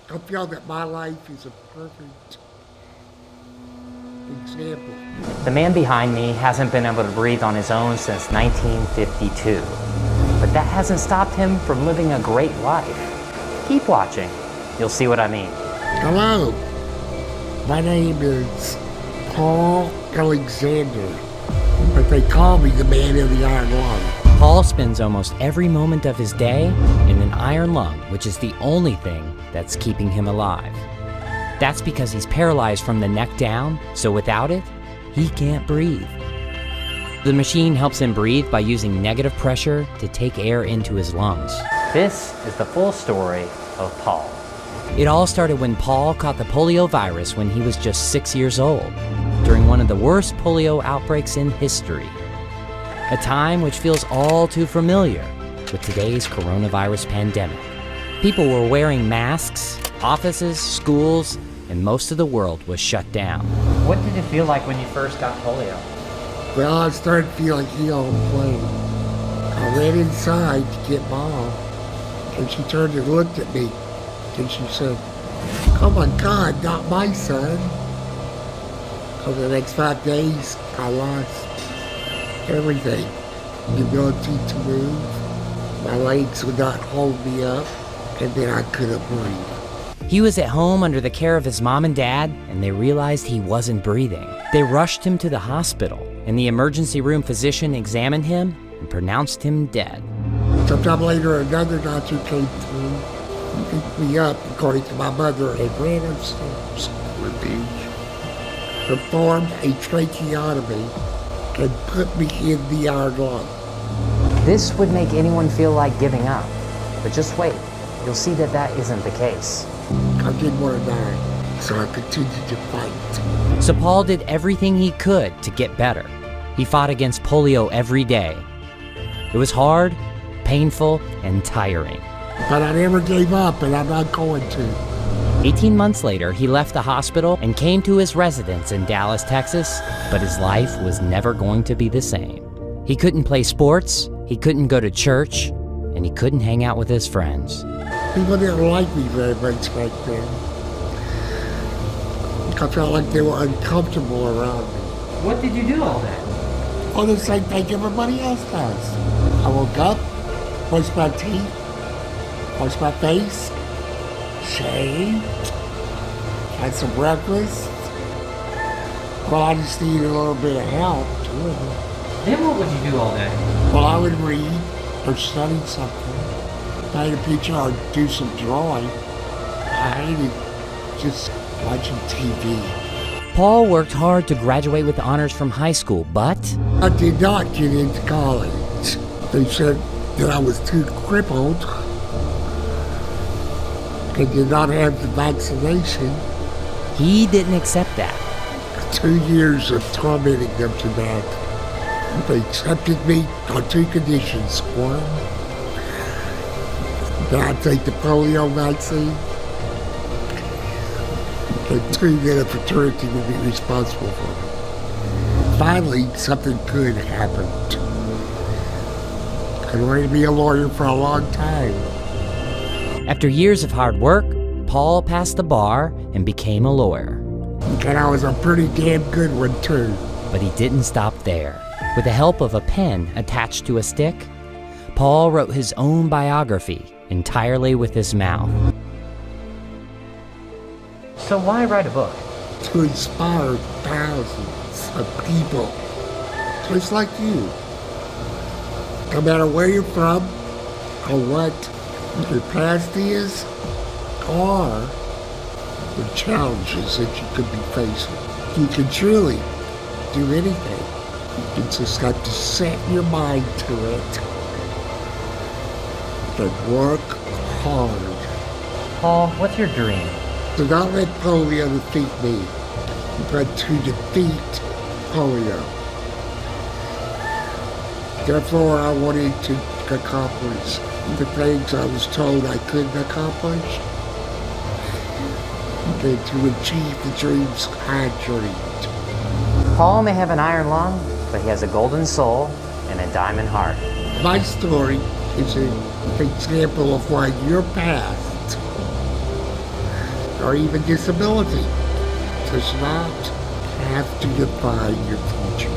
I feel that my life is a perfect example. The man behind me hasn't been able to breathe on his own since 1952. But that hasn't stopped him from living a great life. Keep watching. You'll see what I mean. Hello. My name is Paul Alexander, but they call me the man of the iron lung. Paul spends almost every moment of his day in an iron lung, which is the only thing that's keeping him alive. That's because he's paralyzed from the neck down, so without it, he can't breathe. The machine helps him breathe by using negative pressure to take air into his lungs. This is the full story of Paul. It all started when Paul caught the polio virus when he was just 6 years old, during one of the worst polio outbreaks in history. A time which feels all too familiar with today's coronavirus pandemic. People were wearing masks, offices, schools, and most of the world was shut down. What did it feel like when you first got polio? Well, I started feeling ill and plain. I ran inside to get Mom, and she turned and looked at me, and she said, "Oh my God, not my son." Over the next 5 days, I lost everything. The ability to move, my legs would not hold me up, and then I couldn't breathe. He was at home under the care of his mom and dad, and they realized he wasn't breathing. They rushed him to the hospital, and the emergency room physician examined him and pronounced him dead. Sometime later, another doctor came through, picked me up, according to my mother, and ran upstairs with me, performed a tracheotomy, and put me in the iron lung. This would make anyone feel like giving up, but just wait. You'll see that that isn't the case. I didn't want to die, so I continued to fight. So Paul did everything he could to get better. He fought against polio every day. It was hard, painful, and tiring. But I never gave up, and I'm not going to. 18 months later, he left the hospital and came to his residence in Dallas, Texas, but his life was never going to be the same. He couldn't play sports, he couldn't go to church, and he couldn't hang out with his friends. People didn't like me very much back then. I felt like they were uncomfortable around me. What did you do all day? Oh, the same thing everybody else does. I woke up, brushed my teeth, washed my face, shaved, had some breakfast. Well, I just needed a little bit of help, too. Then what would you do all day? Well, I would read or study something. Paint a picture or do some drawing. I hated just watching TV. Paul worked hard to graduate with honors from high school, but I did not get into college. They said that I was too crippled and did not have the vaccination. he didn't accept that. 2 years of tormenting them to death. They accepted me on 2 conditions. One, that I take the polio vaccine, and 2, that a fraternity would be responsible for me. Finally, something good happened. I wanted to be a lawyer for a long time. After years of hard work, Paul passed the bar and became a lawyer. And I was a pretty damn good one, too. But he didn't stop there. With the help of a pen attached to a stick, Paul wrote his own biography entirely with his mouth. So why write a book? To inspire thousands of people, just like you. No matter where you're from, or what your past is, or the challenges that you could be facing. You can truly do anything. You just have to set your mind to it and work hard. Paul, what's your dream? To not let polio defeat me, but to defeat polio. Therefore, I wanted to accomplish the things I was told I couldn't accomplish, and to achieve the dreams I dreamed. Paul may have an iron lung, but he has a golden soul and a diamond heart. My story is an example of why your past or even disability does not have to define your future.